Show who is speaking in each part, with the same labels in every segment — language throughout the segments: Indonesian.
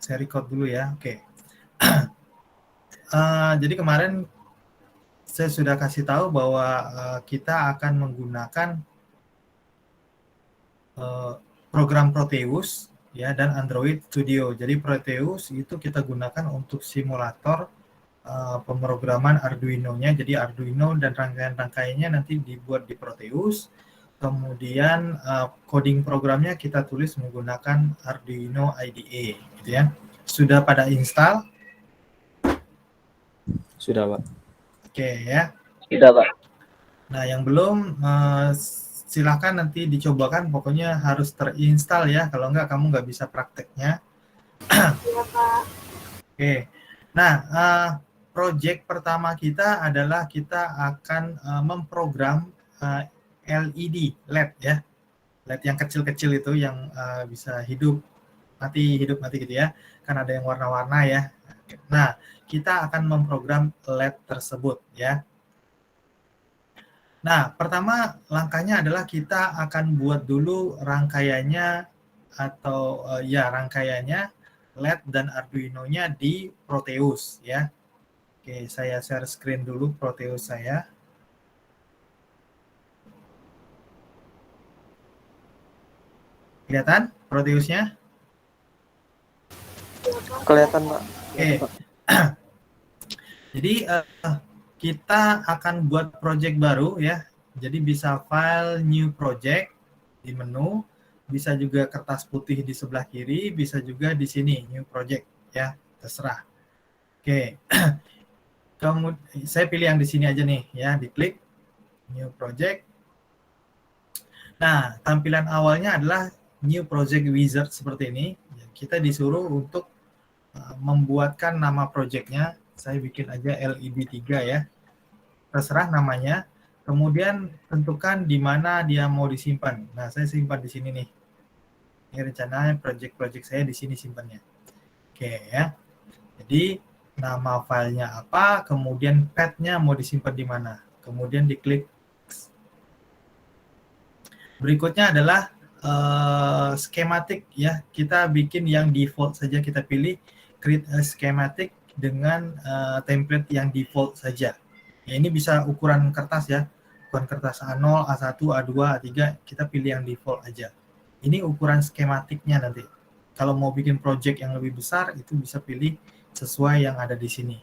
Speaker 1: saya record dulu ya. Oke. Jadi kemarin saya sudah kasih tahu bahwa kita akan menggunakan program Proteus ya dan Android Studio. Jadi Proteus itu kita gunakan untuk simulator pemrograman Arduino-nya. Jadi Arduino dan rangkaian-rangkaiannya nanti dibuat di Proteus. Kemudian coding programnya kita tulis menggunakan Arduino IDE, gitu ya. Sudah pada install?
Speaker 2: Sudah, Pak.
Speaker 1: Oke ya.
Speaker 3: Sudah, Pak.
Speaker 1: Nah, yang belum silahkan nanti dicobakan, pokoknya harus terinstall ya, kalau enggak kamu nggak bisa prakteknya.
Speaker 4: Iya, Pak.
Speaker 1: Oke. Nah, project pertama kita adalah kita akan memprogram LED ya. LED yang kecil-kecil itu yang bisa hidup mati gitu ya. Kan ada yang warna-warna ya. Nah, kita akan memprogram LED tersebut ya. Nah, pertama langkahnya adalah kita akan buat dulu rangkaiannya atau rangkaiannya LED dan Arduino-nya di Proteus ya. Oke, saya share screen dulu Proteus saya. Kelihatan Proteusnya?
Speaker 3: Kelihatan, Pak.
Speaker 1: Oke. Jadi kita akan buat project baru ya. Jadi bisa file new project di menu, bisa juga kertas putih di sebelah kiri, bisa juga di sini new project ya, terserah. Oke. Kemudian saya pilih yang di sini aja nih ya, diklik new project. Nah, tampilan awalnya adalah new project wizard seperti ini. Kita disuruh untuk membuatkan nama projectnya. Saya bikin aja LED 3 ya. Terserah namanya. Kemudian tentukan di mana dia mau disimpan. Nah, saya simpan di sini nih. Ini rencananya project-project saya di sini simpannya. Oke ya. Jadi nama filenya apa, kemudian path-nya mau disimpan di mana. Kemudian diklik. Berikutnya adalah schematic ya. Kita bikin yang default saja, kita pilih create a schematic dengan template yang default saja. Ya, ini bisa ukuran kertas ya, ukuran kertas A0, A1, A2, A3, kita pilih yang default aja. Ini ukuran skematiknya nanti. Kalau mau bikin project yang lebih besar, itu bisa pilih sesuai yang ada di sini.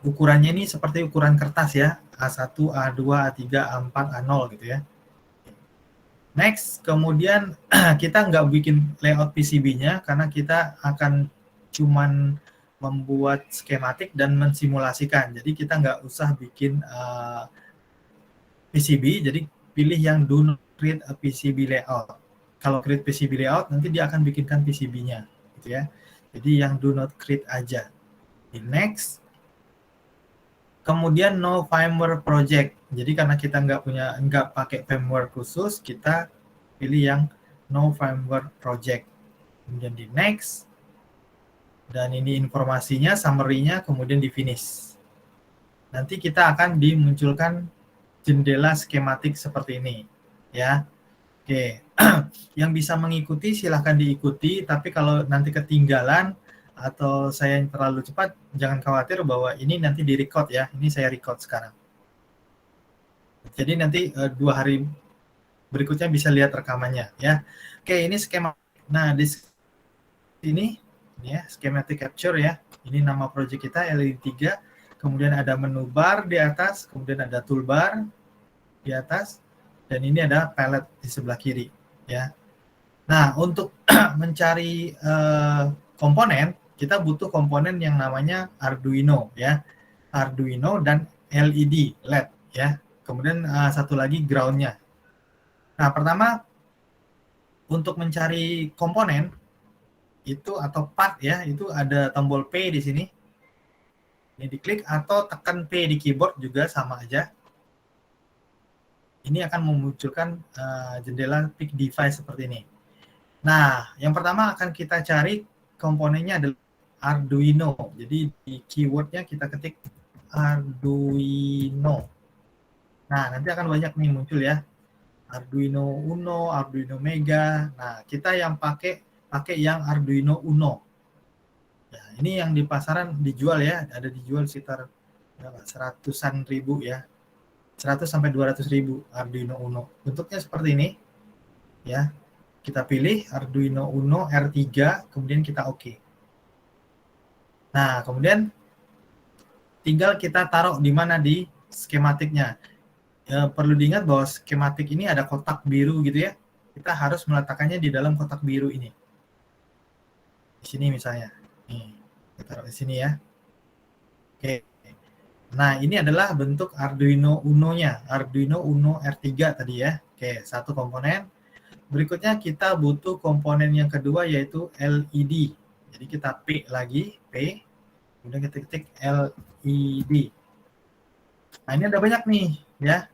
Speaker 1: Ukurannya ini seperti ukuran kertas ya, A1, A2, A3, A4, A0 gitu ya. Next, kemudian kita nggak bikin layout PCB-nya karena kita akan cuman membuat skematik dan mensimulasikan. Jadi kita nggak usah bikin PCB, jadi pilih yang do not create a PCB layout. Kalau create PCB layout, nanti dia akan bikinkan PCB-nya, gitu ya. Jadi yang do not create aja. Di next. Kemudian no firmware project. Jadi karena kita nggak pakai firmware khusus, kita pilih yang no firmware project. Kemudian di next. Dan ini informasinya, summary-nya, kemudian di finish. Nanti kita akan dimunculkan jendela skematik seperti ini, ya. Oke, yang bisa mengikuti silahkan diikuti, tapi kalau nanti ketinggalan atau saya yang terlalu cepat, jangan khawatir bahwa ini nanti di-record ya. Ini saya record sekarang. Jadi nanti 2 hari berikutnya bisa lihat rekamannya, ya. Oke, ini skema. Nah, di sini ya, schematic capture ya. Ini nama project kita LED 3. Kemudian ada menu bar di atas, kemudian ada toolbar di atas, dan ini ada palette di sebelah kiri ya. Nah, untuk mencari komponen, kita butuh komponen yang namanya Arduino ya. Arduino dan LED ya. Kemudian satu lagi ground-nya. Nah, pertama untuk mencari komponen itu atau part ya, itu ada tombol P di sini. Ini diklik atau tekan P di keyboard juga sama aja. Ini akan memunculkan jendela pick device seperti ini. Nah, yang pertama akan kita cari komponennya adalah Arduino. Jadi di keywordnya kita ketik Arduino. Nah, nanti akan banyak nih muncul ya. Arduino Uno, Arduino Mega. Nah, kita yang pakai pakai yang Arduino Uno. Ya, ini yang di pasaran dijual ya, ada dijual sekitar seratusan ribu ya, 100 sampai 200 ribu Arduino Uno. Bentuknya seperti ini ya. Kita pilih Arduino Uno R3, kemudian kita oke. Nah, kemudian tinggal kita taruh di mana di skematiknya. Perlu diingat bahwa skematik ini ada kotak biru gitu ya. Kita harus meletakkannya di dalam kotak biru ini. Di sini misalnya. Nih, kita taruh di sini ya. Oke. Nah, ini adalah bentuk Arduino Uno-nya. Arduino Uno R3 tadi ya. Oke, satu komponen. Berikutnya kita butuh komponen yang kedua yaitu LED. Jadi kita P lagi, P. Kemudian kita ketik LED. Nah, ini ada banyak nih ya.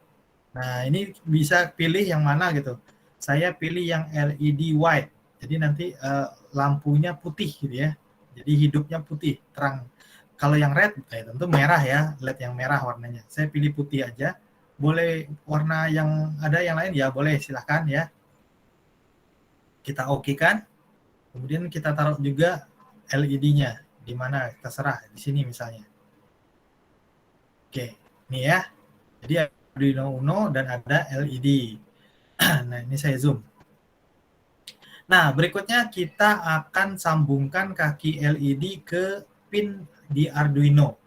Speaker 1: Nah, ini bisa pilih yang mana gitu. Saya pilih yang LED white. Jadi nanti lampunya putih gitu ya. Jadi hidupnya putih, terang. Kalau yang red, tentu merah ya, LED yang merah warnanya. Saya pilih putih aja. Boleh warna yang ada yang lain ya, boleh silahkan ya. Kita oke kan. Kemudian kita taruh juga LED-nya. Di mana terserah, di sini misalnya. Oke, ini ya. Jadi Arduino Uno dan ada LED. Nah, ini saya zoom. Nah, berikutnya kita akan sambungkan kaki LED ke pin di Arduino.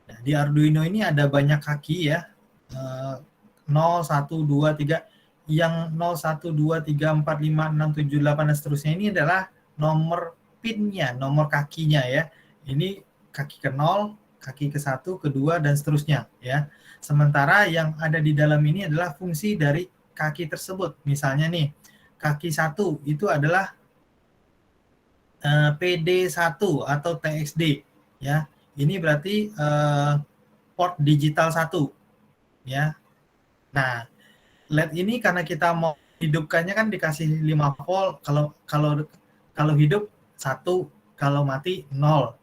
Speaker 1: Nah, di Arduino ini ada banyak kaki ya. 0, 1, 2, 3. Yang 0, 1, 2, 3, 4, 5, 6, 7, 8, dan seterusnya ini adalah nomor pinnya, nomor kakinya ya. Ini kaki ke 0, kaki ke 1, ke 2, dan seterusnya ya. Sementara yang ada di dalam ini adalah fungsi dari kaki tersebut. Misalnya nih, kaki 1 itu adalah PD1 atau TXD ya. Ini berarti port digital 1 ya. Nah, LED ini karena kita mau hidupkannya kan dikasih 5 volt, kalau hidup 1, kalau mati 0.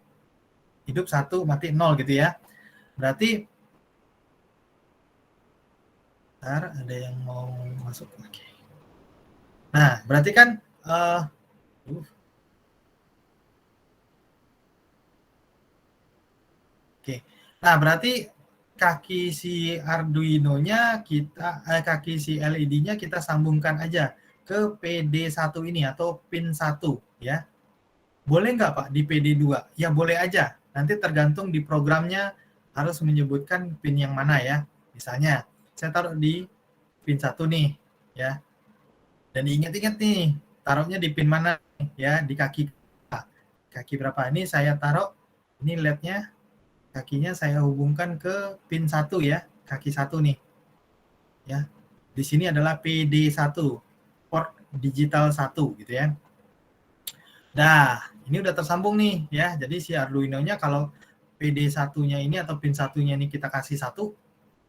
Speaker 1: Hidup 1, mati 0 gitu ya. Berarti ada yang mau masuk lagi. Nah, berarti kan Oke. Nah, berarti kaki si Arduino-nya kaki si LED-nya kita sambungkan aja ke PD1 ini atau pin 1 ya. Boleh nggak Pak di PD2? Ya boleh aja. Nanti tergantung di programnya harus menyebutkan pin yang mana ya. Misalnya saya taruh di pin 1 nih ya. Dan ingat-ingat nih, taruhnya di pin mana ya, di kaki berapa. Ini saya taruh, ini LED-nya, kakinya saya hubungkan ke pin 1 ya, kaki 1 nih. Ya. Di sini adalah PD1, port digital 1 gitu ya. Nah, ini udah tersambung nih ya. Jadi si Arduino-nya kalau PD1-nya ini atau pin 1-nya ini kita kasih 1,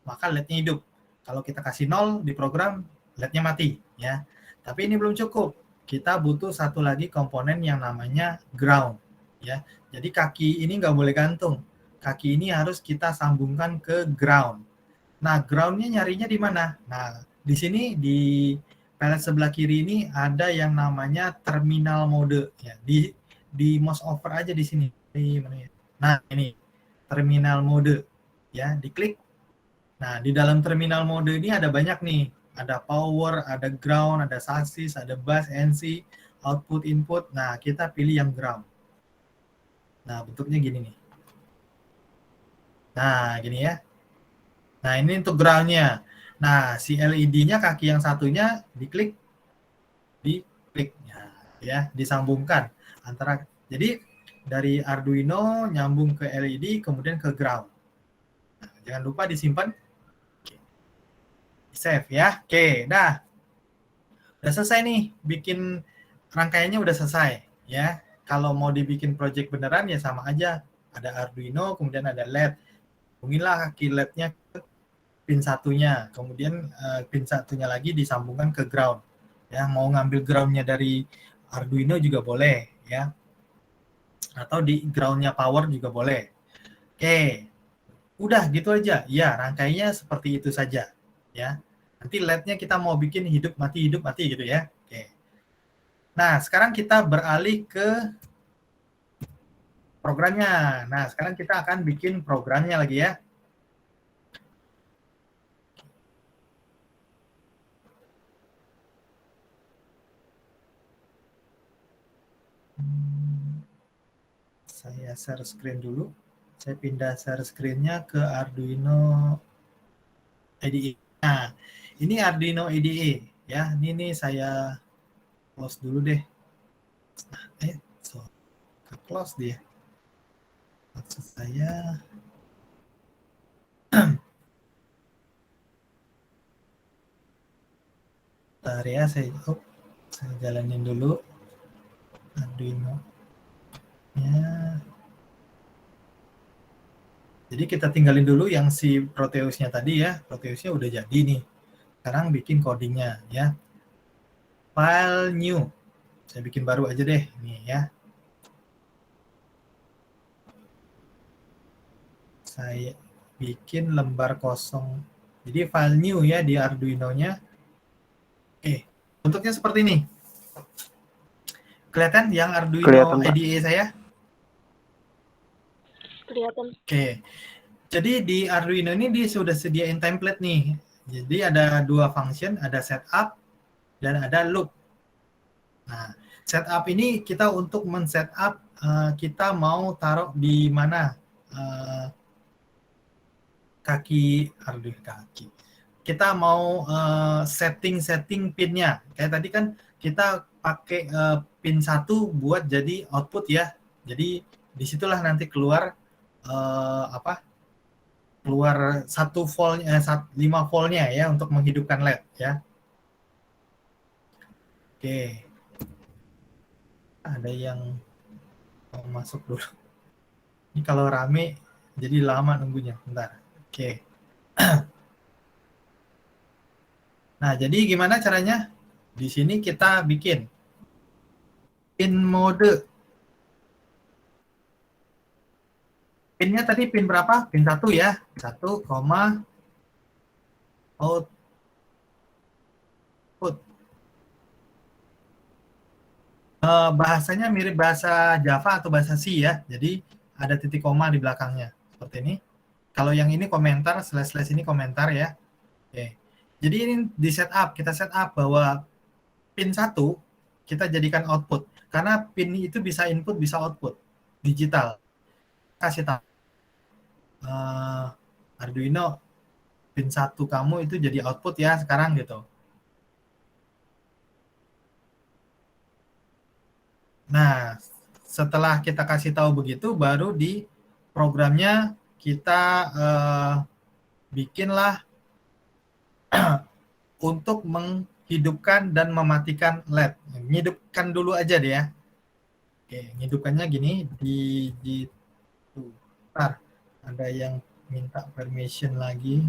Speaker 1: maka LED-nya hidup. Kalau kita kasih 0 di program, LED-nya mati ya. Tapi ini belum cukup. Kita butuh satu lagi komponen yang namanya ground ya. Jadi kaki ini nggak boleh gantung. Kaki ini harus kita sambungkan ke ground. Nah, ground-nya nyarinya di mana? Nah, di sini di pelet sebelah kiri ini ada yang namanya terminal mode ya. Di mouse over aja di sini. Nah, ini terminal mode ya, diklik. Nah, di dalam terminal mode ini ada banyak nih. Ada power, ada ground, ada sasis, ada bus, NC, output, input. Nah, kita pilih yang ground. Nah, bentuknya gini nih. Nah, gini ya. Nah, ini untuk ground-nya. Nah, si LED-nya kaki yang satunya diklik. Ya, disambungkan antara. Jadi, dari Arduino nyambung ke LED, kemudian ke ground. Nah, jangan lupa disimpan. Save ya. Oke, udah selesai nih, bikin rangkaiannya udah selesai ya. Kalau mau dibikin project beneran ya sama aja, ada Arduino kemudian ada LED. Hubungilah kaki LED-nya ke pin satunya, kemudian pin satunya lagi disambungkan ke ground ya. Mau ngambil groundnya dari Arduino juga boleh ya, atau di groundnya power juga boleh. Oke, udah gitu aja ya, rangkainya seperti itu saja ya. Nanti LED-nya kita mau bikin hidup mati gitu ya. Oke. Nah, sekarang kita beralih ke programnya. Nah, sekarang kita akan bikin programnya lagi ya. Saya share screen dulu. Saya pindah share screen-nya ke Arduino IDE. Nah, ini Arduino IDE ya. Ini saya close dulu deh. Close dia. Maksud saya bentar ya, saya jalanin dulu Arduino ya. Jadi kita tinggalin dulu yang si Proteusnya tadi ya. Proteusnya udah jadi nih. Sekarang bikin codingnya ya. File new. Saya bikin baru aja deh nih ya. Saya bikin lembar kosong. Jadi file new ya di Arduino-nya. Oke, bentuknya seperti ini. Kelihatan yang Arduino
Speaker 2: Kelihatan, Pak.
Speaker 1: IDE saya?
Speaker 4: Kelihatan.
Speaker 1: Oke. Jadi di Arduino ini dia sudah sediain template nih. Jadi ada dua function, ada setup dan ada loop. Nah, setup ini kita untuk men-setup kita mau taruh di mana kaki. Kita mau setting pinnya. Kayak tadi kan kita pakai pin 1 buat jadi output ya. Jadi disitulah nanti keluar keluar 1 voltnya 5 voltnya ya untuk menghidupkan LED ya. Oke. Ada yang mau masuk dulu. Ini kalau rame jadi lama nunggunya. Bentar. Oke. Nah, jadi gimana caranya? Di sini kita bikin pin mode. Pinnya tadi pin berapa? Pin 1 ya. 1, output. Bahasanya mirip bahasa Java atau bahasa C ya. Jadi ada titik koma di belakangnya. Seperti ini. Kalau yang ini komentar, slash ini komentar ya. Oke. Jadi ini di setup. Kita setup bahwa pin 1 kita jadikan output. Karena pin itu bisa input, bisa output. Digital. Kasih tahu. Arduino pin 1 kamu itu jadi output ya sekarang gitu. Nah, setelah kita kasih tahu begitu, baru di programnya kita bikinlah untuk menghidupkan dan mematikan LED. Menghidupkan dulu aja deh ya. Oke, menghidupkannya gini di Bentar, ada yang minta permission lagi.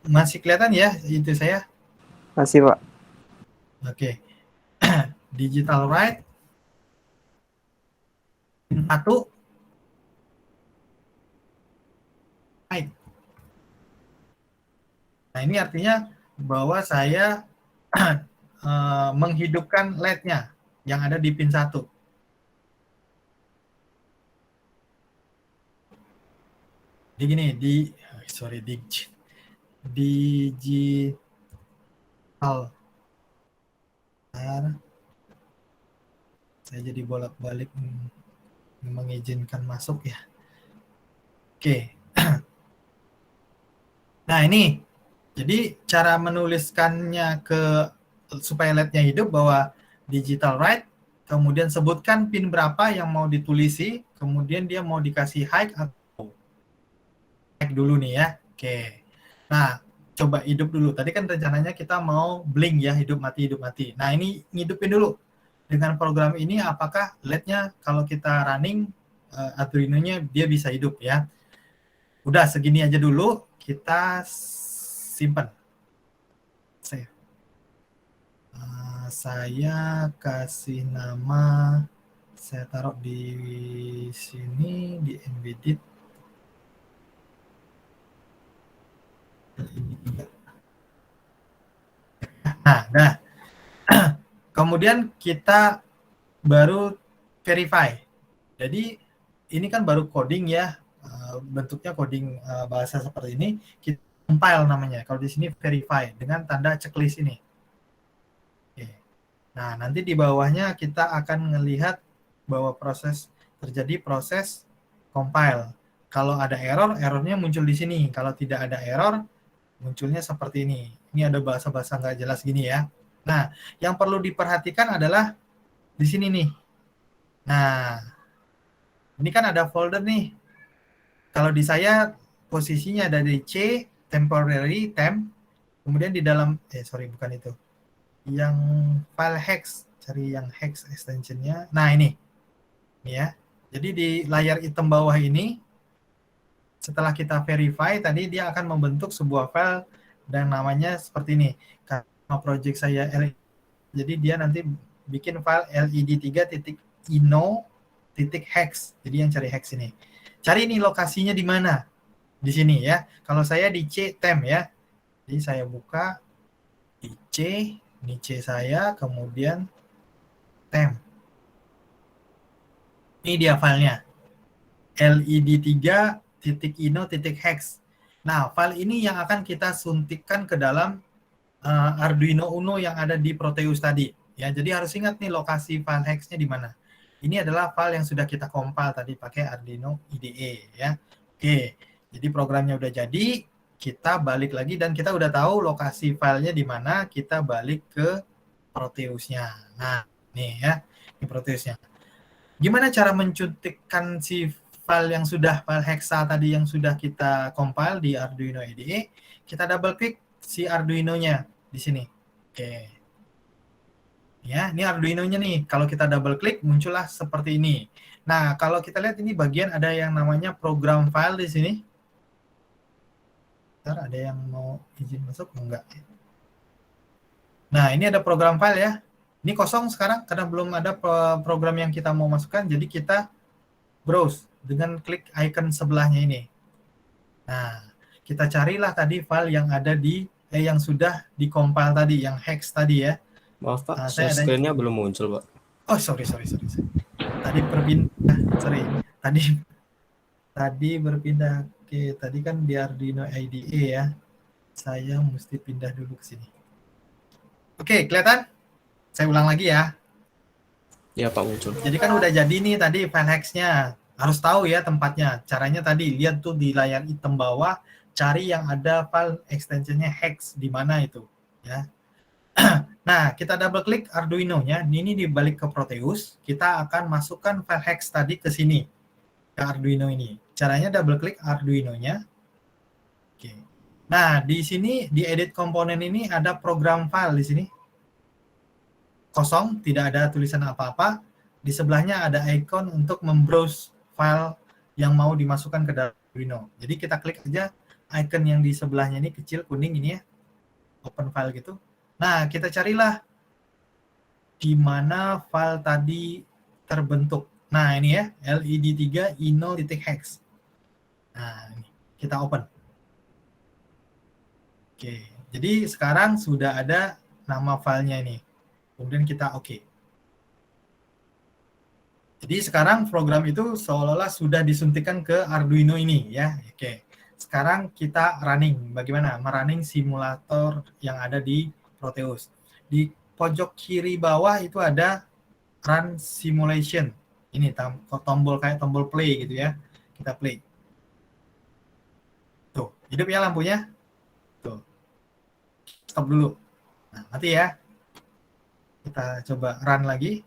Speaker 1: Masih kelihatan ya itu saya?
Speaker 2: Masih, Pak.
Speaker 1: Oke. Digital write. Pin 1. Write. Nah, ini artinya bahwa saya menghidupkan LED-nya yang ada di pin 1. Di gini, digital. Saya jadi bolak-balik mengizinkan masuk ya. Oke. Nah, ini. Jadi cara menuliskannya supaya LED-nya hidup bahwa digital write, kemudian sebutkan pin berapa yang mau ditulisi, kemudian dia mau dikasih high atau high dulu nih ya. Oke. Nah, coba hidup dulu. Tadi kan rencananya kita mau blink ya, hidup mati. Nah, ini ngidupin dulu. Dengan program ini apakah LED-nya kalau kita running Arduino-nya dia bisa hidup ya. Udah segini aja dulu, kita simpan. Saya kasih nama, saya taruh di sini di embedded. kemudian kita baru verify. Jadi ini kan baru coding ya, bentuknya coding bahasa seperti ini, kita compile namanya. Kalau di sini verify dengan tanda checklist ini. Oke. Nah, nanti di bawahnya kita akan melihat bahwa terjadi proses compile. Kalau ada error, errornya muncul di sini. Kalau tidak ada error, munculnya seperti ini. Ini ada bahasa-bahasa nggak jelas gini ya. Nah, yang perlu diperhatikan adalah di sini nih. Nah, ini kan ada folder nih. Kalau di saya posisinya ada di C, temporary, temp. Kemudian di dalam, bukan itu. Yang file hex, cari yang hex extensionnya. Nah, ini ya. Jadi di layar hitam bawah ini, setelah kita verify, tadi dia akan membentuk sebuah file dan namanya seperti ini. Karena project saya jadi dia nanti bikin file led3.ino.hex. Jadi yang cari hex ini. Cari ini lokasinya di mana? Di sini ya. Kalau saya di C temp ya. Jadi saya buka di C, ini C saya, kemudian temp. Ini dia filenya. led3.ino.hex. Nah, file ini yang akan kita suntikkan ke dalam Arduino Uno yang ada di Proteus tadi. Ya, jadi harus ingat nih lokasi file hex-nya di mana. Ini adalah file yang sudah kita compile tadi pakai Arduino IDE ya. Oke, jadi programnya udah jadi, kita balik lagi dan kita udah tahu lokasi filenya di mana, kita balik ke Proteusnya. Nah, nih ya, ini Proteusnya. Gimana cara mencutikkan si file yang sudah file hexa tadi yang sudah kita compile di Arduino IDE? Kita double klik si Arduino-nya di sini. Oke. Ya, ini Arduino-nya nih. Kalau kita double klik muncullah seperti ini. Nah, kalau kita lihat ini bagian ada yang namanya program file di sini. Bentar, ada yang mau izin masuk enggak? Nah, ini ada program file ya. Ini kosong sekarang karena belum ada program yang kita mau masukkan. Jadi kita browse dengan klik icon sebelahnya ini. Nah, kita carilah tadi file yang ada di yang sudah dikompil tadi, yang hex tadi ya.
Speaker 2: Maaf Pak, share screen-nya belum muncul Pak.
Speaker 1: Oh sorry. Tadi berpindah, Tadi berpindah. Oke, tadi kan di Arduino IDE ya. Saya mesti pindah dulu ke sini. Oke, kelihatan? Saya ulang lagi ya.
Speaker 2: Ya Pak, muncul.
Speaker 1: Jadi kan udah jadi nih tadi file hex-nya. Harus tahu ya tempatnya. Caranya tadi lihat tuh di layar hitam bawah, cari yang ada file extension-nya hex di mana itu, ya. Nah, kita double klik Arduino-nya. Ini dibalik ke Proteus, kita akan masukkan file hex tadi ke sini, ke Arduino ini. Caranya double klik Arduino-nya. Oke. Nah, di sini di edit komponen ini ada program file di sini. Kosong, tidak ada tulisan apa-apa. Di sebelahnya ada icon untuk membrowse file yang mau dimasukkan ke dalam Arduino. Jadi kita klik aja icon yang di sebelahnya ini kecil kuning ini ya. Open file gitu. Nah, kita carilah di mana file tadi terbentuk. Nah, ini ya, led3ino.hex. Nah, ini kita open. Oke, jadi sekarang sudah ada nama filenya ini. Kemudian kita oke. Jadi sekarang program itu seolah-olah sudah disuntikan ke Arduino ini ya. Oke. Sekarang kita running. Bagaimana? Merunning simulator yang ada di Proteus. Di pojok kiri bawah itu ada run simulation. Ini tombol kayak tombol play gitu ya. Kita play. Tuh, hidup ya lampunya. Tuh. Stop dulu. Nah, mati ya. Kita coba run lagi.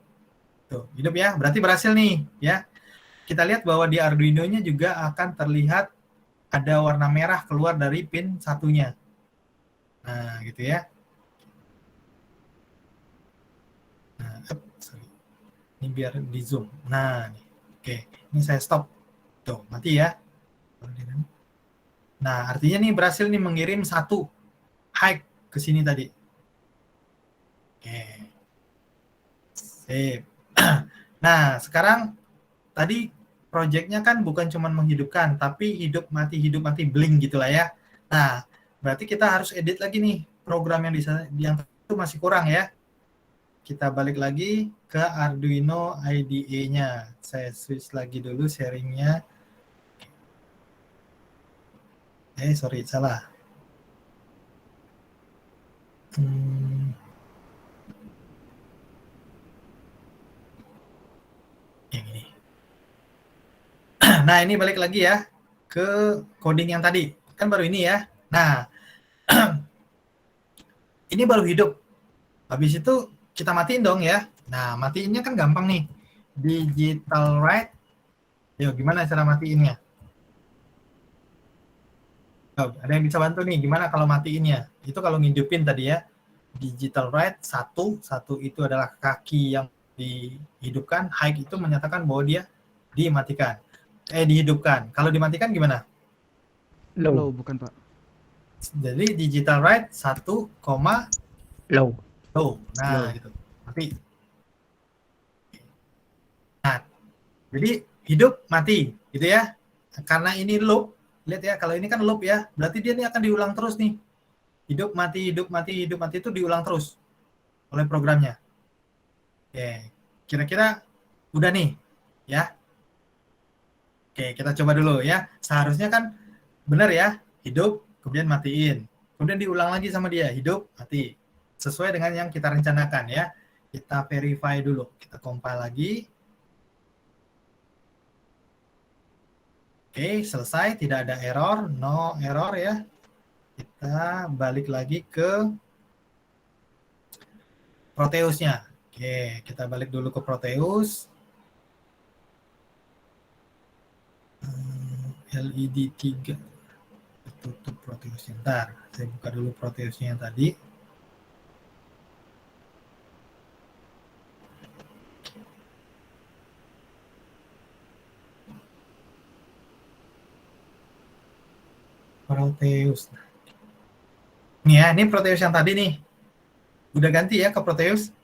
Speaker 1: Tuh, hidup ya. Berarti berhasil nih, ya. Kita lihat bahwa di Arduino-nya juga akan terlihat ada warna merah keluar dari pin satunya. Nah, gitu ya. Nah, sorry. Ini biar di zoom. Nah, nih. Oke, ini saya stop. Tuh, mati ya. Nah, artinya nih berhasil nih mengirim satu high ke sini tadi. Oke. Sip. Nah, sekarang tadi project-nya kan bukan cuma menghidupkan, tapi hidup mati blink gitulah ya. Nah, berarti kita harus edit lagi nih program yang di sana yang itu masih kurang ya. kita balik lagi ke Arduino IDE-nya. Saya switch lagi dulu sharing-nya. Sorry, salah. Yang ini. Nah, ini balik lagi ya ke coding yang tadi. Kan baru ini ya. Nah, ini baru hidup. Habis itu kita matiin dong ya. Nah, matiinnya kan gampang nih. Digital write. Yuk, gimana cara matiinnya? Oh, ada yang bisa bantu nih, gimana kalau matiinnya? Itu kalau ngidupin tadi ya. Digital write, satu itu adalah kaki yang dihidupkan. High itu menyatakan bahwa dia dimatikan. Dihidupkan. Kalau dimatikan gimana?
Speaker 3: Low bukan Pak.
Speaker 1: Jadi digital write 1,
Speaker 3: Low.
Speaker 1: Nah, gitu. Mati. Nah, jadi hidup mati, gitu ya. Karena ini loop, lihat ya, kalau ini kan loop ya, berarti dia ini akan diulang terus nih. Hidup mati, hidup mati, hidup mati itu diulang terus oleh programnya. Oke, kira-kira udah nih, ya. Oke, kita coba dulu ya. Seharusnya kan benar ya, hidup, kemudian matiin. Kemudian diulang lagi sama dia, hidup, mati. Sesuai dengan yang kita rencanakan ya. Kita verify dulu, kita compile lagi. Oke, selesai, tidak ada error, no error ya. Kita balik lagi ke Proteus-nya. Oke, kita balik dulu ke Proteus. LED 3. Tutup Proteus-nya. Bentar, saya buka dulu Proteus-nya yang tadi. Proteus. Nih ya, ini Proteus yang tadi nih. Udah ganti ya ke Proteus.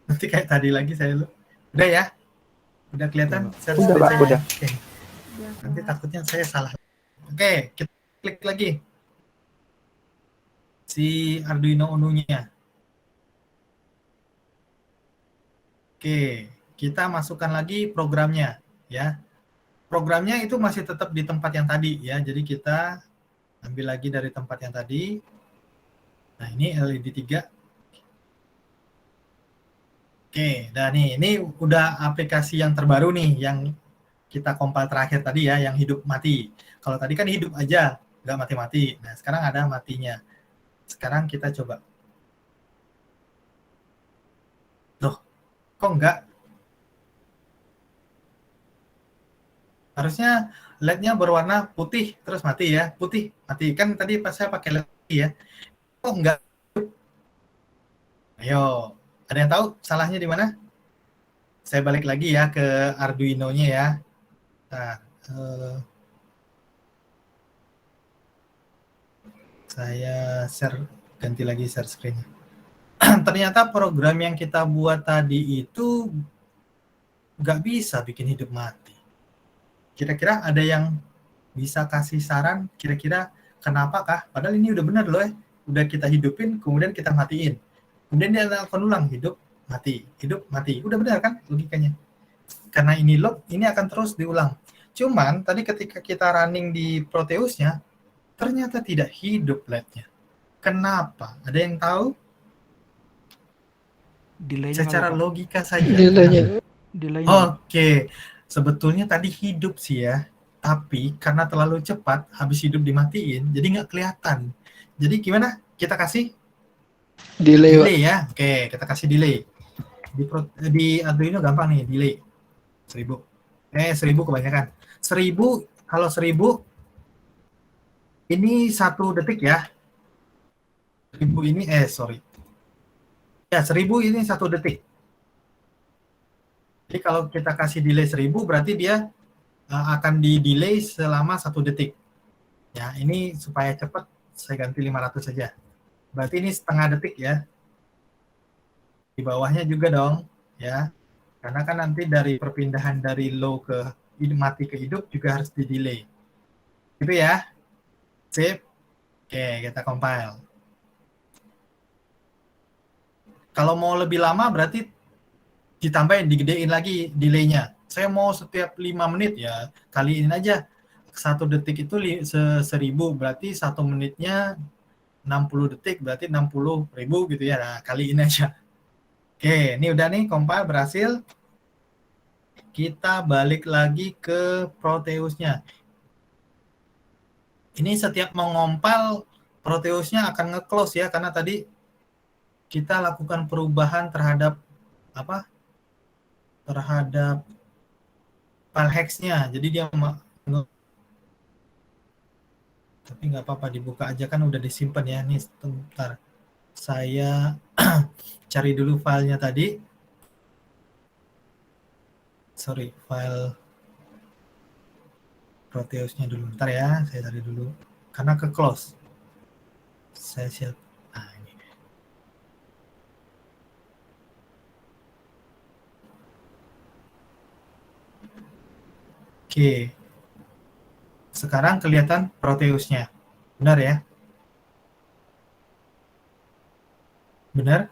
Speaker 1: Nanti kayak tadi lagi saya. Udah ya? Udah kelihatan?
Speaker 3: Udah, Pak, udah.
Speaker 1: Oke. Nanti takutnya saya salah. Oke, kita klik lagi. Si Arduino Uno-nya. Oke, kita masukkan lagi programnya. Ya. Programnya itu masih tetap di tempat yang tadi ya. Jadi kita ambil lagi dari tempat yang tadi. Nah, ini LED 3. Oke, dan ini udah aplikasi yang terbaru nih, yang kita compile terakhir tadi ya, yang hidup mati. Kalau tadi kan hidup aja, nggak mati-mati. Nah, sekarang ada matinya. Sekarang kita coba. Loh, kok nggak? Harusnya LED-nya berwarna putih, terus mati ya. Putih, mati. Kan tadi pas saya pakai LED ya. Kok enggak? Ayo, ada yang tahu salahnya di mana? Saya balik lagi ya ke Arduino-nya ya. Nah, saya ganti lagi share screen. Ternyata program yang kita buat tadi itu nggak bisa bikin hidup mati. Kira-kira ada yang bisa kasih saran kira-kira kenapakah? Padahal ini udah benar loh ya. Udah kita hidupin, kemudian kita matiin. Kemudian dia akan ulang, hidup, mati, hidup, mati. Udah benar kan logikanya? Karena ini loop, ini akan terus diulang. Cuman tadi ketika kita running di Proteus-nya, ternyata tidak hidup LED-nya. Kenapa? Ada yang tahu?
Speaker 3: Delay-nya
Speaker 1: Secara
Speaker 3: kali, Pak.
Speaker 1: logika saja.
Speaker 3: Delay-nya.
Speaker 1: Oke, sebetulnya tadi hidup sih ya. Tapi karena terlalu cepat, habis hidup dimatiin, jadi nggak kelihatan. Jadi gimana? Kita kasih delay ya. Oke, kita kasih delay. Di Arduino gampang nih, delay. 1000. 1000 kebanyakan. 1000, kalau 1000 ini 1 detik ya. 1000 ini, sorry. Ya, 1000 ini 1 detik. Jadi kalau kita kasih delay 1000, berarti dia akan di-delay selama 1 detik. Ya, ini supaya cepat, saya ganti 500 saja. Berarti ini setengah detik ya. Di bawahnya juga dong, ya. Karena kan nanti dari perpindahan dari low ke mati ke hidup juga harus di-delay. Gitu ya. Sip. Oke, kita compile. Kalau mau lebih lama berarti ditambahin, digedein lagi delay-nya. Saya mau setiap 5 menit ya kaliin aja. 1 detik itu 1000, berarti 1 menitnya 60 detik, berarti 60.000 gitu ya. Nah, kaliin aja. Oke, ini udah nih compile berhasil. Kita balik lagi ke Proteusnya. Ini setiap mengompal Proteusnya akan nge-close ya, karena tadi kita lakukan perubahan terhadap terhadap file hex-nya. Jadi dia tapi nggak apa-apa, dibuka aja kan udah disimpan ya. Nih sebentar, saya cari dulu filenya tadi. Sorry, file Proteusnya dulu. Bentar ya, saya cari dulu. Karena ke close. Saya siap. Nah, ini. Oke. Sekarang kelihatan Proteusnya. Benar ya? Benar?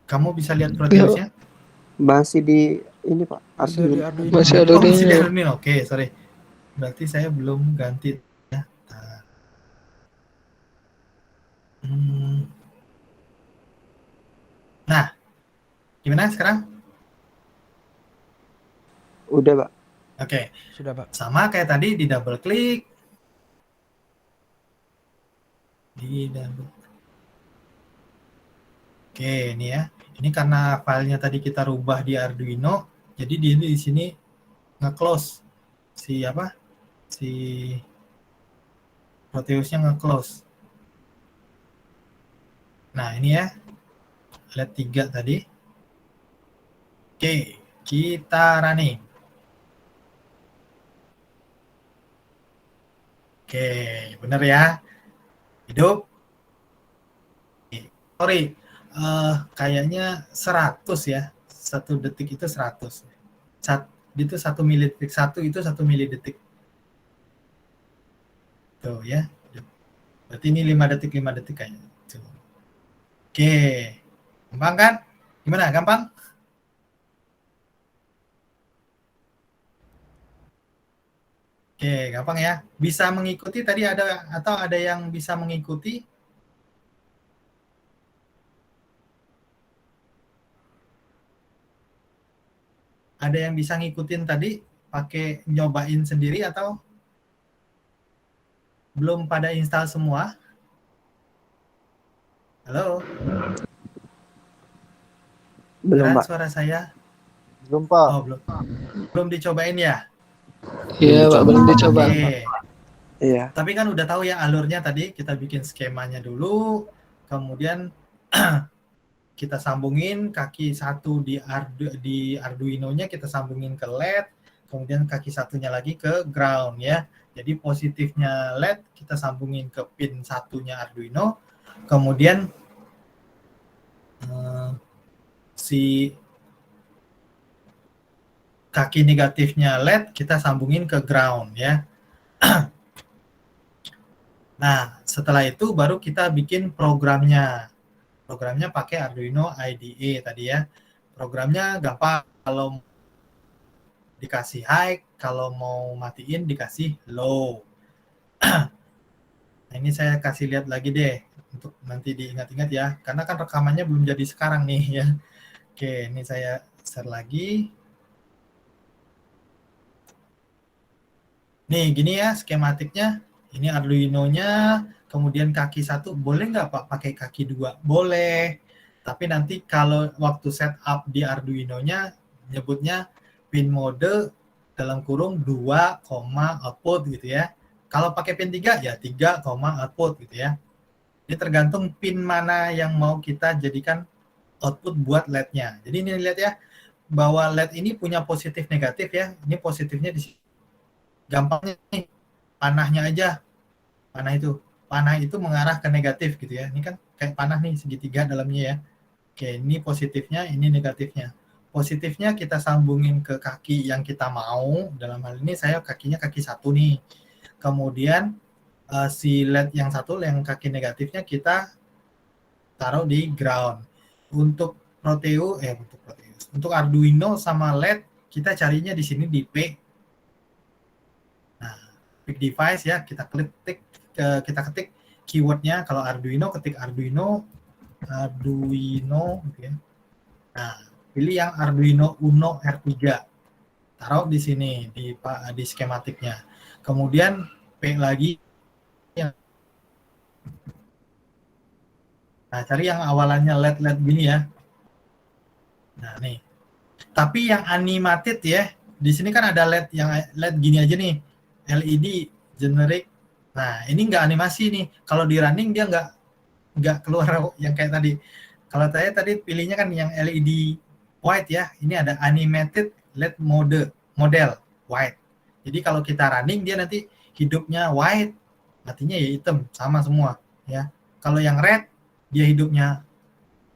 Speaker 1: Kamu bisa lihat Proteusnya?
Speaker 5: Masih di ini Pak,
Speaker 3: Masih di Arduino.
Speaker 5: masih ada di
Speaker 1: Masih di Arduino. Oke, sorry. Berarti saya belum ganti ya. Nah, gimana sekarang?
Speaker 5: Udah Pak.
Speaker 1: Oke.
Speaker 3: Sudah, Pak.
Speaker 1: Sama kayak tadi, di double klik. Oke, ini ya. Ini karena filenya tadi kita rubah di Arduino, jadi dia di sini nge-close si Proteusnya nge-close. Nah, ini ya. LED 3 tadi. Oke, kita running. Oke, bener ya. Hidup. Sorry, kayaknya 100 ya. 1 detik itu 100. Itu 1 milidetik. 1 itu 1 milidetik. Tuh ya. Berarti ini 5 detik kayaknya. Tuh. Oke. Gampang kan? Gimana? Gampang? Oke, gampang ya. Bisa mengikuti tadi ada yang bisa mengikuti? Ada yang bisa ngikutin tadi pakai nyobain sendiri atau belum pada install semua? Halo?
Speaker 5: Belum Pak.
Speaker 1: Suara saya?
Speaker 5: Belum Pak.
Speaker 1: Oh, belum dicobain ya?
Speaker 5: Iya Pak, belum dicoba.
Speaker 1: Oke.
Speaker 5: Iya.
Speaker 1: Tapi kan udah tahu ya alurnya tadi, kita bikin skemanya dulu, kemudian kita sambungin kaki satu di Arduino-nya, kita sambungin ke LED, kemudian kaki satunya lagi ke ground ya. Jadi positifnya LED kita sambungin ke pin satunya Arduino, kemudian si kaki negatifnya LED kita sambungin ke ground ya. Nah, setelah itu baru kita bikin programnya. Programnya pakai Arduino IDE tadi ya. Programnya gampang, kalau dikasih high, kalau mau matiin dikasih low. Nah, ini saya kasih lihat lagi deh untuk nanti diingat-ingat ya, karena kan rekamannya belum jadi sekarang nih ya. Oke, ini saya share lagi. Nih, gini ya skematiknya. Ini Arduino-nya, kemudian kaki satu, boleh nggak Pak pakai kaki 2? Boleh. Tapi nanti kalau waktu setup di Arduino-nya, nyebutnya pin mode dalam kurung 2, output gitu ya. Kalau pakai pin 3, ya 3, output gitu ya. Ini tergantung pin mana yang mau kita jadikan output buat LED-nya. Jadi ini lihat ya, bahwa LED ini punya positif negatif ya. Ini positifnya di sini. Gampangnya nih, panahnya aja. Panah itu mengarah ke negatif gitu ya. Ini kan kayak panah nih, segitiga dalamnya ya. Oke, ini positifnya, ini negatifnya. Positifnya kita sambungin ke kaki yang kita mau. Dalam hal ini saya kakinya kaki satu nih. Kemudian si LED yang satu, yang kaki negatifnya kita taruh di ground. untuk untuk Arduino sama LED kita carinya di sini di P. Nah, pick device ya, kita ketik keywordnya. Kalau Arduino, ketik Arduino gitu ya. Nah, pilih yang Arduino Uno R3. Taruh di sini di skematiknya. Kemudian P lagi. Nah, cari yang awalannya LED gini ya. Nah, nih. Tapi yang animated ya, di sini kan ada LED yang LED gini aja nih. LED generic. Nah, ini nggak animasi nih. Kalau di running dia nggak keluar yang kayak tadi. Kalau saya tadi pilihnya kan yang LED white ya. Ini ada animated LED model white. Jadi kalau kita running dia nanti hidupnya white, matinya ya hitam, sama semua ya. Kalau yang red dia hidupnya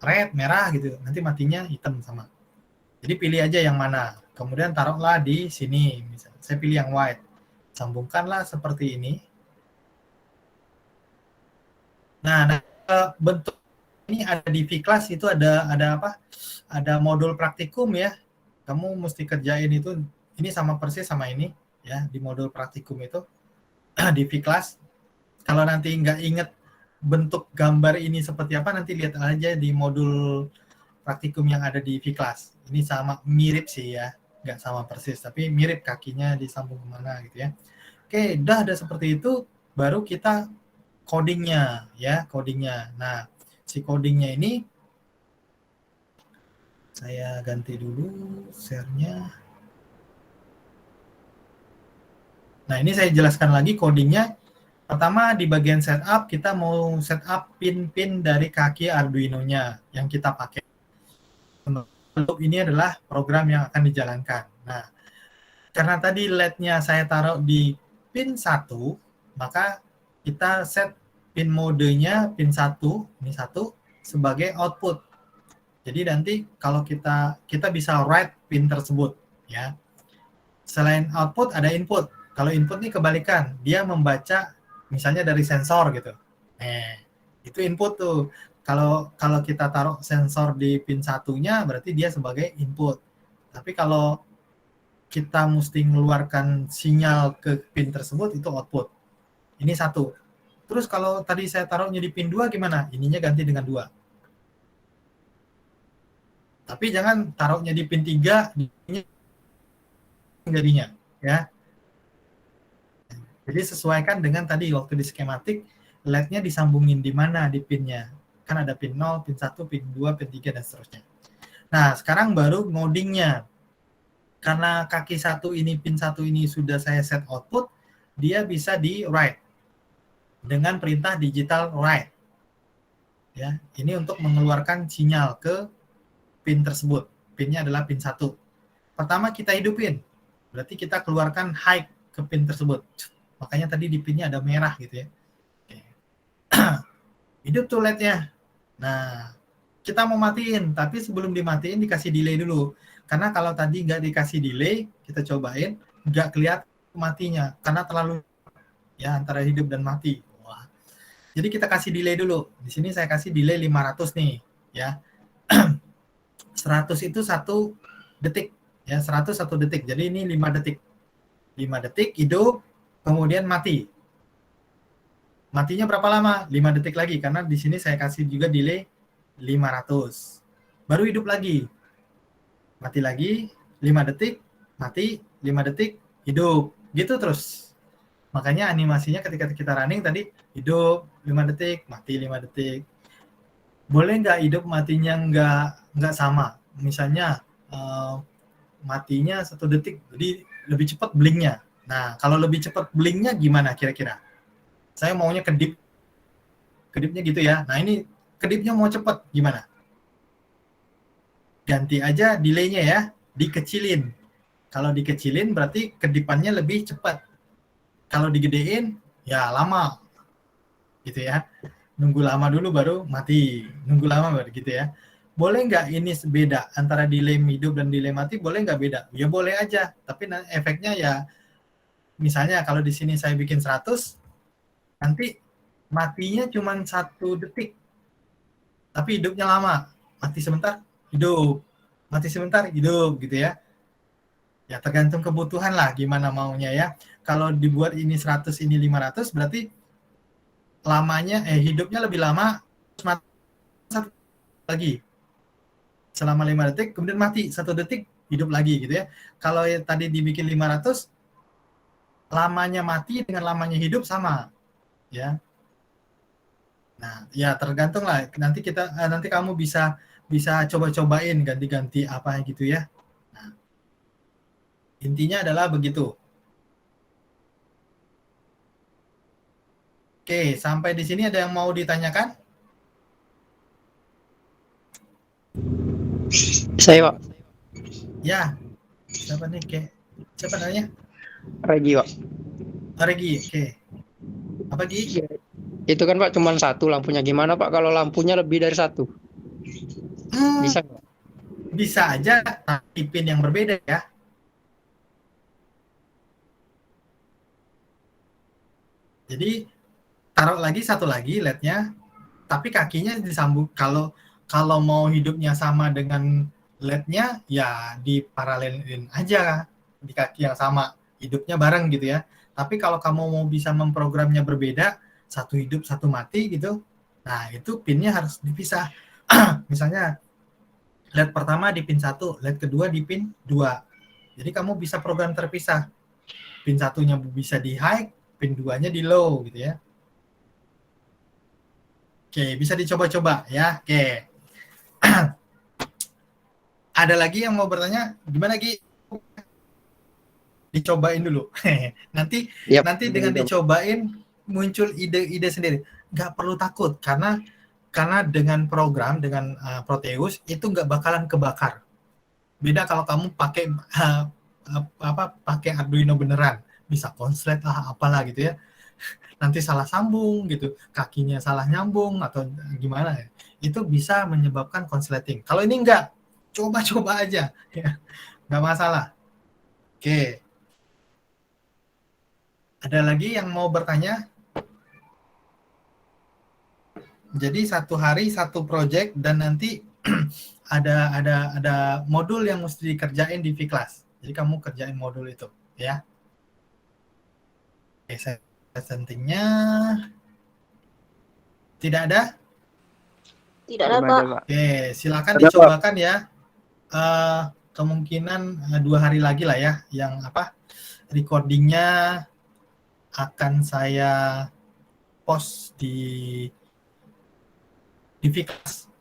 Speaker 1: red, merah gitu, nanti matinya hitam sama. Jadi pilih aja yang mana. Kemudian taruhlah di sini. Misalnya saya pilih yang white. Sambungkanlah seperti ini. Nah, bentuk ini ada di V-Class itu ada apa? Ada modul praktikum ya. Kamu mesti kerjain itu. Ini sama persis sama ini ya, di modul praktikum itu di V-Class. Kalau nanti nggak inget bentuk gambar ini seperti apa, nanti lihat aja di modul praktikum yang ada di V-Class. Ini sama, mirip sih ya, nggak sama persis, tapi mirip kakinya disambung kemana gitu ya. Oke, udah ada seperti itu, baru kita codingnya ya, codingnya. Nah, si codingnya ini saya ganti dulu share-nya. Nah, ini saya jelaskan lagi codingnya. Pertama di bagian setup kita mau setup pin-pin dari kaki Arduino-nya yang kita pakai. Untuk ini adalah program yang akan dijalankan. Nah, karena tadi LED-nya saya taruh di pin 1, maka kita set pin modenya pin 1, ini 1 sebagai output. Jadi nanti kalau kita bisa write pin tersebut ya. Selain output ada input. Kalau input ini kebalikan, dia membaca misalnya dari sensor gitu. Itu input tuh. Kalau kita taruh sensor di pin 1-nya berarti dia sebagai input. Tapi kalau kita mesti mengeluarkan sinyal ke pin tersebut itu output. Ini 1. Terus kalau tadi saya taruhnya di pin 2 gimana? Ininya ganti dengan 2. Tapi jangan taruhnya di pin 3 jadinya ya. Jadi sesuaikan dengan tadi waktu di skematik, LED-nya disambungin di mana di pinnya. Kan ada pin 0, pin 1, pin 2, pin 3, dan seterusnya. Nah, sekarang baru ngodingnya. Karena kaki 1 ini, pin 1 ini sudah saya set output, dia bisa di write. Dengan perintah digital write. Ya, ini untuk mengeluarkan sinyal ke pin tersebut. Pinnya adalah pin 1. Pertama kita hidupin. Berarti kita keluarkan high ke pin tersebut. Makanya tadi di pinnya ada merah gitu ya. Oke. Hidup tuh LED-nya. Nah, kita mau matiin, tapi sebelum dimatiin dikasih delay dulu. Karena kalau tadi nggak dikasih delay, kita cobain, nggak kelihatan matinya. Karena terlalu ya antara hidup dan mati. Wah. Jadi kita kasih delay dulu. Di sini saya kasih delay 500 nih. Ya. 100 itu 1 detik. Ya, 100 1 detik. Jadi ini 5 detik. 5 detik hidup. Kemudian mati. Matinya berapa lama? 5 detik lagi. Karena di sini saya kasih juga delay 500. Baru hidup lagi. Mati lagi. 5 detik. Mati. 5 detik. Hidup. Gitu terus. Makanya animasinya ketika kita running tadi. Hidup 5 detik. Mati 5 detik. Boleh nggak hidup matinya nggak sama? Misalnya matinya 1 detik. Jadi lebih cepat blinknya. Nah, kalau lebih cepat blinknya gimana kira-kira? Saya maunya kedip. Kedipnya gitu ya. Nah, ini kedipnya mau cepat gimana? Ganti aja delay-nya ya. Dikecilin. Kalau dikecilin berarti kedipannya lebih cepat. Kalau digedein, ya lama. Gitu ya. Nunggu lama dulu baru mati. Nunggu lama baru gitu ya. Boleh nggak ini beda antara delay hidup dan delay mati? Boleh nggak beda? Ya boleh aja. Tapi efeknya ya misalnya kalau di sini saya bikin 100, nanti matinya cuma 1 detik. Tapi hidupnya lama. mati sebentar, hidup. Mati sebentar, hidup gitu ya. Ya tergantung kebutuhan lah gimana maunya ya. Kalau dibuat ini 100, ini 500 berarti hidupnya lebih lama, terus mati satu lagi. Selama 5 detik, kemudian mati 1 detik, hidup lagi gitu ya. Kalau tadi dibikin 500, lamanya mati dengan lamanya hidup sama ya. Nah, ya tergantung lah. Nanti kamu bisa coba-cobain ganti-ganti apa gitu ya. Nah, intinya adalah begitu. Oke, sampai di sini ada yang mau ditanyakan?
Speaker 3: Saya, Pak.
Speaker 1: Ya. Siapa nih, Ke? Siapa namanya?
Speaker 3: Regi, Pak.
Speaker 1: Regi, oke. Apa, Gi?
Speaker 3: Itu kan, Pak, cuma satu lampunya. Gimana, Pak, kalau lampunya lebih dari satu? Bisa nggak?
Speaker 1: Bisa aja, tapi pin yang berbeda ya. Jadi, taruh lagi satu lagi LED-nya, tapi kakinya disambung. Kalau mau hidupnya sama dengan LED-nya, ya diparalelin aja di kaki yang sama, hidupnya bareng gitu ya. Tapi kalau kamu mau bisa memprogramnya berbeda, satu hidup, satu mati gitu, nah itu pinnya harus dipisah. Misalnya, LED pertama di pin 1, LED kedua di pin 2. Jadi kamu bisa program terpisah. Pin satunya bisa di high, pin 2-nya di low gitu ya. Oke, bisa dicoba-coba ya. Oke. Ada lagi yang mau bertanya? Gimana, Ki? Dicobain dulu. nanti dengan dicobain muncul ide-ide sendiri. Nggak perlu takut karena dengan program dengan Proteus itu nggak bakalan kebakar. Beda kalau kamu pakai pakai Arduino beneran, bisa konslet lah apalah gitu ya. Nanti salah sambung gitu, kakinya salah nyambung atau gimana ya. Itu bisa menyebabkan konsleting. Kalau ini enggak, coba-coba aja ya. Enggak masalah. Oke. Ada lagi yang mau bertanya? Jadi 1 hari 1 project dan nanti ada modul yang mesti dikerjain di V-Class. Jadi kamu kerjain modul itu ya. Oke, settingnya tidak ada?
Speaker 4: Tidak ada, Pak.
Speaker 1: Oke, silakan dicobakan ya. Kemungkinan 2 hari lagi lah ya, yang recordingnya akan saya post di V-Class.